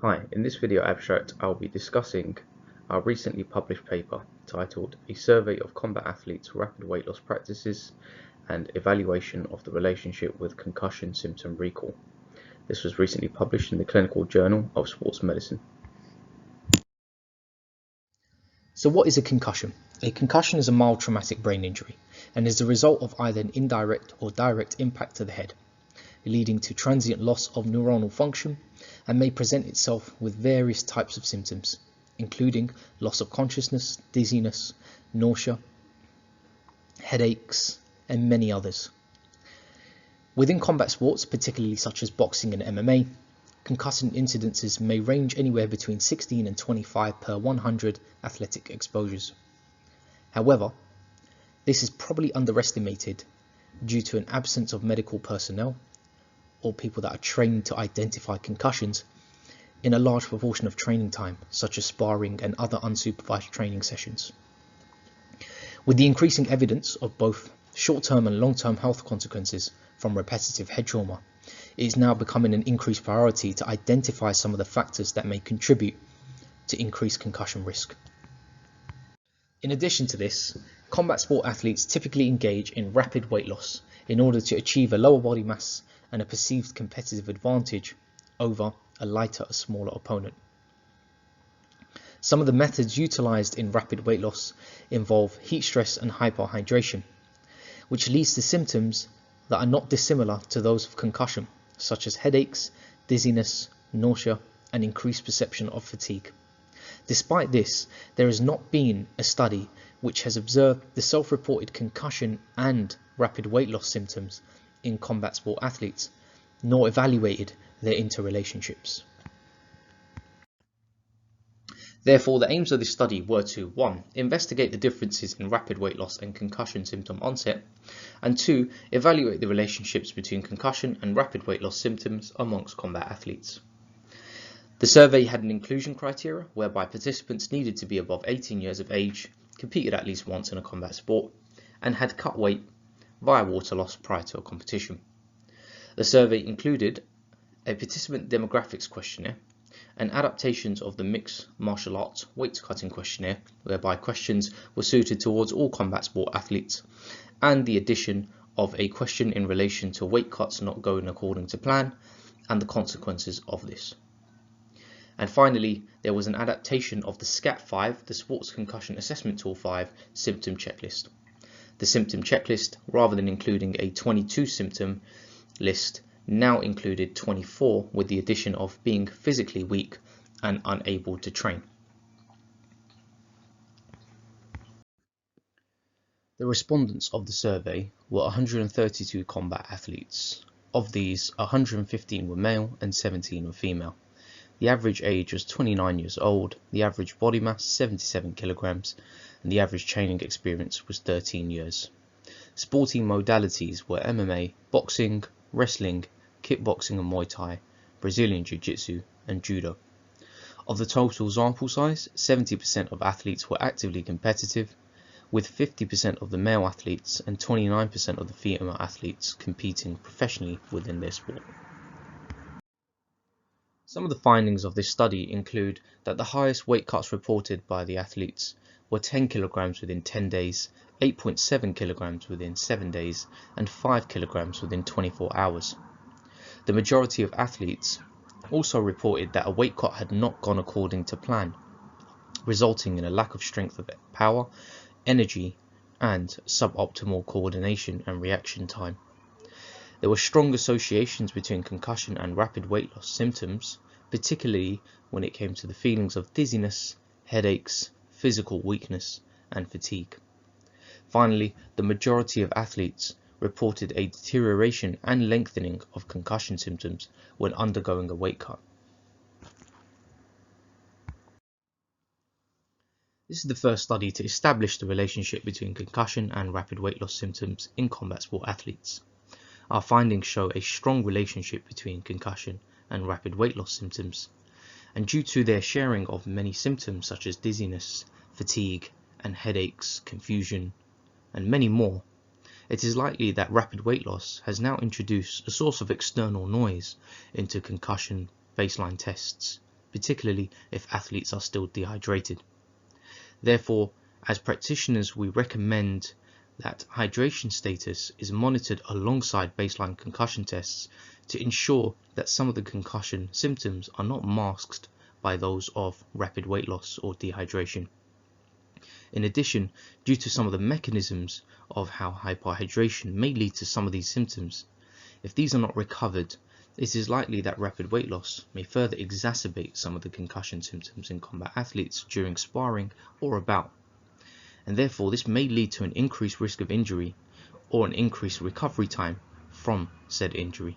Hi, in this video abstract I'll be discussing our recently published paper titled A Survey of Combat Athletes' Rapid Weight Loss Practices and Evaluation of the Relationship with Concussion Symptom Recall. This was recently published in the Clinical Journal of Sports Medicine. So what is a concussion? A concussion is a mild traumatic brain injury and is the result of either an indirect or direct impact to the head, leading to transient loss of neuronal function, and may present itself with various types of symptoms, including loss of consciousness, dizziness, nausea, headaches, and many others. Within combat sports, particularly such as boxing and MMA, concussant incidences may range anywhere between 16 and 25 per 100 athletic exposures. However, this is probably underestimated due to an absence of medical personnel or people that are trained to identify concussions in a large proportion of training time, such as sparring and other unsupervised training sessions. With the increasing evidence of both short-term and long-term health consequences from repetitive head trauma, it is now becoming an increased priority to identify some of the factors that may contribute to increased concussion risk. In addition to this, combat sport athletes typically engage in rapid weight loss in order to achieve a lower body mass and a perceived competitive advantage over a lighter, smaller opponent. Some of the methods utilized in rapid weight loss involve heat stress and hyperhydration, which leads to symptoms that are not dissimilar to those of concussion, such as headaches, dizziness, nausea, and increased perception of fatigue. Despite this, there has not been a study which has observed the self-reported concussion and rapid weight loss symptoms in combat sport athletes, nor evaluated their interrelationships. Therefore, the aims of this study were to 1. Investigate the differences in rapid weight loss and concussion symptom onset, and 2. Evaluate the relationships between concussion and rapid weight loss symptoms amongst combat athletes. The survey had an inclusion criteria whereby participants needed to be above 18 years of age, competed at least once in a combat sport, and had cut weight via water loss prior to a competition. The survey included a participant demographics questionnaire and adaptations of the mixed martial arts weight cutting questionnaire, whereby questions were suited towards all combat sport athletes, and the addition of a question in relation to weight cuts not going according to plan and the consequences of this. And finally, there was an adaptation of the SCAT-5, the Sports Concussion Assessment Tool 5 symptom checklist. The symptom checklist, rather than including a 22 symptom list, now included 24, with the addition of being physically weak and unable to train. The respondents of the survey were 132 combat athletes. Of these, 115 were male and 17 were female. The average age was 29 years old, the average body mass 77 kilograms, and the average training experience was 13 years. Sporting modalities were MMA, boxing, wrestling, kickboxing and Muay Thai, Brazilian Jiu-Jitsu, and Judo. Of the total sample size, 70% of athletes were actively competitive, with 50% of the male athletes and 29% of the female athletes competing professionally within their sport. Some of the findings of this study include that the highest weight cuts reported by the athletes were 10 kilograms within 10 days, 8.7 kilograms within 7 days, and 5 kilograms within 24 hours. The majority of athletes also reported that a weight cut had not gone according to plan, resulting in a lack of strength of power, energy, and suboptimal coordination and reaction time. There were strong associations between concussion and rapid weight loss symptoms, particularly when it came to the feelings of dizziness, headaches, physical weakness, and fatigue. Finally, the majority of athletes reported a deterioration and lengthening of concussion symptoms when undergoing a weight cut. This is the first study to establish the relationship between concussion and rapid weight loss symptoms in combat sport athletes. Our findings show a strong relationship between concussion and rapid weight loss symptoms, and due to their sharing of many symptoms such as dizziness, fatigue, and headaches, confusion, and many more, it is likely that rapid weight loss has now introduced a source of external noise into concussion baseline tests, particularly if athletes are still dehydrated. Therefore, as practitioners, we recommend that hydration status is monitored alongside baseline concussion tests to ensure that some of the concussion symptoms are not masked by those of rapid weight loss or dehydration. In addition, due to some of the mechanisms of how hyperhydration may lead to some of these symptoms, if these are not recovered, it is likely that rapid weight loss may further exacerbate some of the concussion symptoms in combat athletes during sparring or a bout, and therefore this may lead to an increased risk of injury or an increased recovery time from said injury.